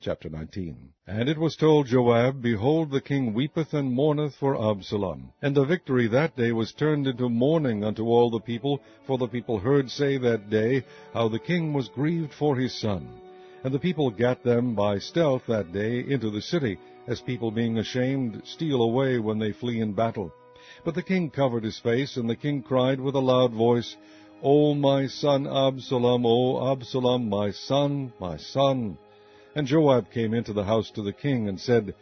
Chapter 19. And it was told Joab, Behold, the king weepeth and mourneth for Absalom. And the victory that day was turned into mourning unto all the people, for the people heard say that day, how the king was grieved for his son. And the people gat them by stealth that day into the city, as people being ashamed steal away when they flee in battle. But the king covered his face, and the king cried with a loud voice, O my son Absalom, O Absalom, my son, my son. And Joab came into the house to the king, and said,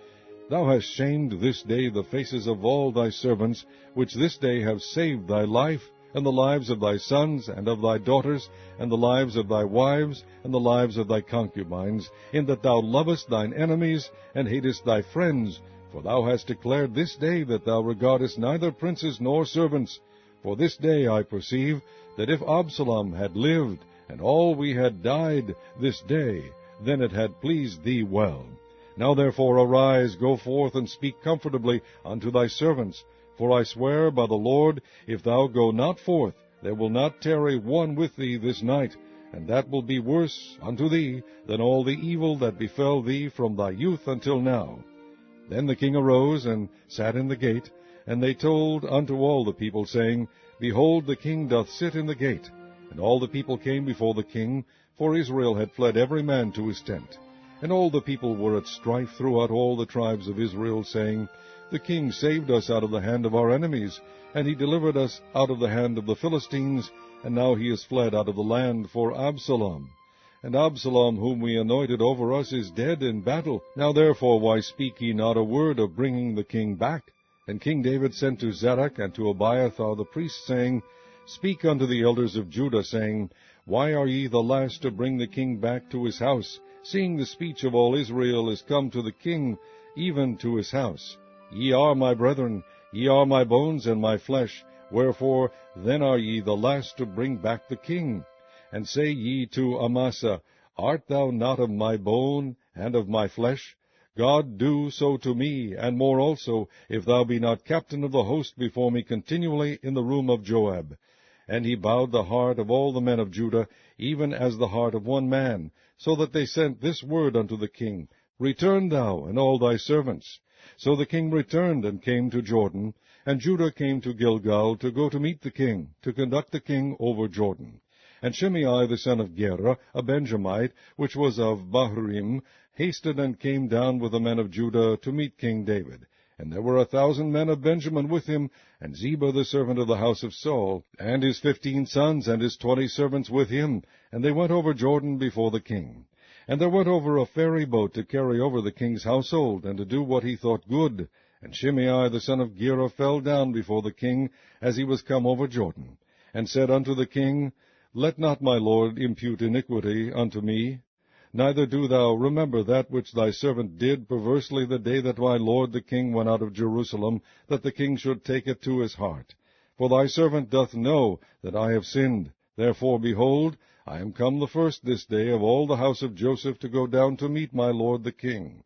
Thou hast shamed this day the faces of all thy servants, which this day have saved thy life, and the lives of thy sons, and of thy daughters, and the lives of thy wives, and the lives of thy concubines, in that thou lovest thine enemies, and hatest thy friends. For thou hast declared this day that thou regardest neither princes nor servants. For this day I perceive that if Absalom had lived, and all we had died this day, then it had pleased thee well. Now therefore arise, go forth, and speak comfortably unto thy servants. For I swear by the Lord, if thou go not forth, there will not tarry one with thee this night, and that will be worse unto thee than all the evil that befell thee from thy youth until now. Then the king arose, and sat in the gate, and they told unto all the people, saying, Behold, the king doth sit in the gate. And all the people came before the king, for Israel had fled every man to his tent. And all the people were at strife throughout all the tribes of Israel, saying, The king saved us out of the hand of our enemies, and he delivered us out of the hand of the Philistines, and now he is fled out of the land for Absalom. And Absalom, whom we anointed over us, is dead in battle. Now therefore why speak ye not a word of bringing the king back? And King David sent to Zadok and to Abiathar the priests, saying, Speak unto the elders of Judah, saying, Why are ye the last to bring the king back to his house, seeing the speech of all Israel is come to the king, even to his house? Ye are my brethren, ye are my bones and my flesh, wherefore then are ye the last to bring back the king? And say ye to Amasa, Art thou not of my bone and of my flesh? God do so to me, and more also, if thou be not captain of the host before me continually in the room of Joab. And he bowed the heart of all the men of Judah, even as the heart of one man, so that they sent this word unto the king, Return thou, and all thy servants. So the king returned, and came to Jordan, and Judah came to Gilgal to go to meet the king, to conduct the king over Jordan. And Shimei the son of Gera, a Benjamite, which was of Bahurim, hasted and came down with the men of Judah to meet King David. And there were 1,000 men of Benjamin with him, and Ziba the servant of the house of Saul, and his 15 sons, and his 20 servants with him. And they went over Jordan before the king. And there went over a ferry boat to carry over the king's household, and to do what he thought good. And Shimei the son of Gera fell down before the king, as he was come over Jordan, and said unto the king, Let not my lord impute iniquity unto me, neither do thou remember that which thy servant did perversely the day that my lord the king went out of Jerusalem, that the king should take it to his heart. For thy servant doth know that I have sinned. Therefore, behold, I am come the first this day of all the house of Joseph to go down to meet my lord the king.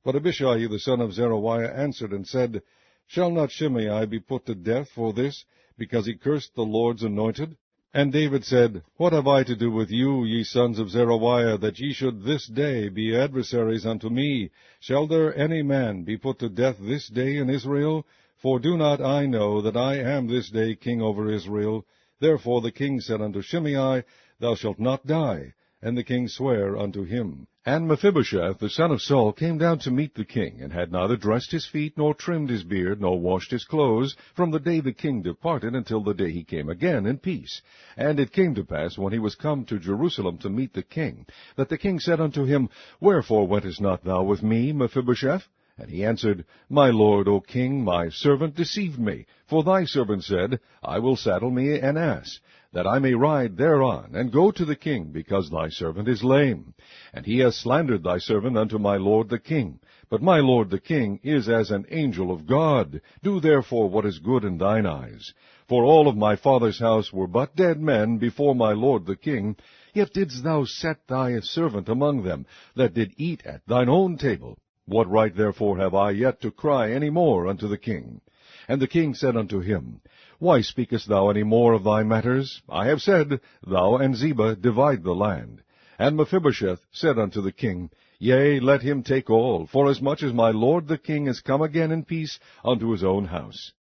But Abishai the son of Zeruiah answered and said, Shall not Shimei be put to death for this, because he cursed the Lord's anointed? And David said, What have I to do with you, ye sons of Zeruiah, that ye should this day be adversaries unto me? Shall there any man be put to death this day in Israel? For do not I know that I am this day king over Israel? Therefore the king said unto Shimei, Thou shalt not die. And the king sware unto him. And Mephibosheth the son of Saul came down to meet the king, and had neither dressed his feet, nor trimmed his beard, nor washed his clothes, from the day the king departed until the day he came again in peace. And it came to pass, when he was come to Jerusalem to meet the king, that the king said unto him, Wherefore wentest not thou with me, Mephibosheth? And he answered, My lord, O king, my servant deceived me. For thy servant said, I will saddle me an ass, that I may ride thereon, and go to the king, because thy servant is lame. And he has slandered thy servant unto my lord the king. But my lord the king is as an angel of God. Do therefore what is good in thine eyes. For all of my father's house were but dead men before my lord the king, yet didst thou set thy servant among them, that did eat at thine own table. What right therefore have I yet to cry any more unto the king? And the king said unto him, Why speakest thou any more of thy matters? I have said, Thou and Ziba divide the land. And Mephibosheth said unto the king, Yea, let him take all, forasmuch as my lord the king is come again in peace unto his own house.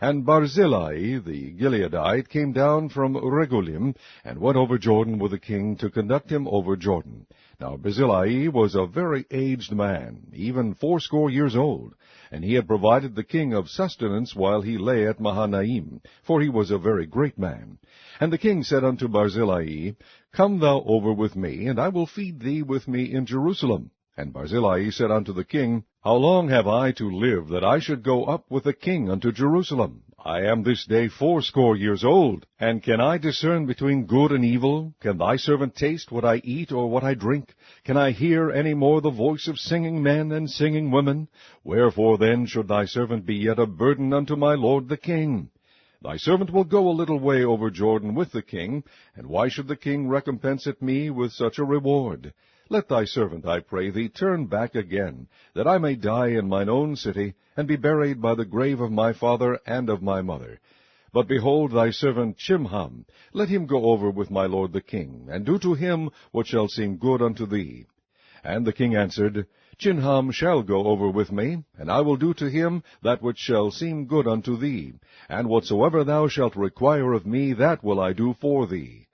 And Barzillai the Gileadite came down from Regulim, and went over Jordan with the king to conduct him over Jordan. Now Barzillai was a very aged man, even 80 years old, and he had provided the king of sustenance while he lay at Mahanaim, for he was a very great man. And the king said unto Barzillai, Come thou over with me, and I will feed thee with me in Jerusalem. And Barzillai said unto the king, How long have I to live, that I should go up with the king unto Jerusalem? I am this day 80 years old, and can I discern between good and evil? Can thy servant taste what I eat or what I drink? Can I hear any more the voice of singing men and singing women? Wherefore then should thy servant be yet a burden unto my lord the king? Thy servant will go a little way over Jordan with the king, and why should the king recompense it me with such a reward? Let thy servant, I pray thee, turn back again, that I may die in mine own city, and be buried by the grave of my father and of my mother. But behold thy servant Chimham, let him go over with my lord the king, and do to him what shall seem good unto thee. And the king answered, Chimham shall go over with me, and I will do to him that which shall seem good unto thee, and whatsoever thou shalt require of me, that will I do for thee.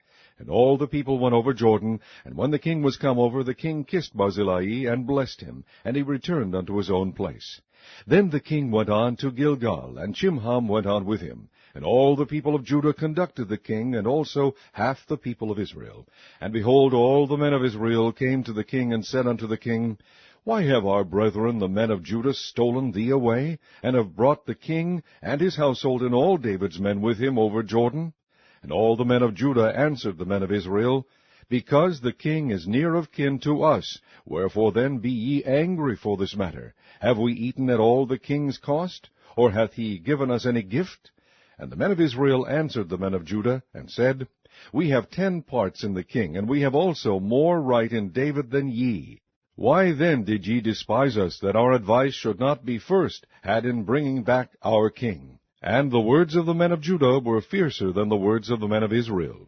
And all the people went over Jordan, and when the king was come over, the king kissed Barzillai, and blessed him, and he returned unto his own place. Then the king went on to Gilgal, and Chimham went on with him. And all the people of Judah conducted the king, and also half the people of Israel. And behold, all the men of Israel came to the king, and said unto the king, Why have our brethren the men of Judah stolen thee away, and have brought the king and his household and all David's men with him over Jordan? And all the men of Judah answered the men of Israel, Because the king is near of kin to us, wherefore then be ye angry for this matter? Have we eaten at all the king's cost? Or hath he given us any gift? And the men of Israel answered the men of Judah, and said, We have 10 parts in the king, and we have also more right in David than ye. Why then did ye despise us, that our advice should not be first had in bringing back our king? And the words of the men of Judah were fiercer than the words of the men of Israel.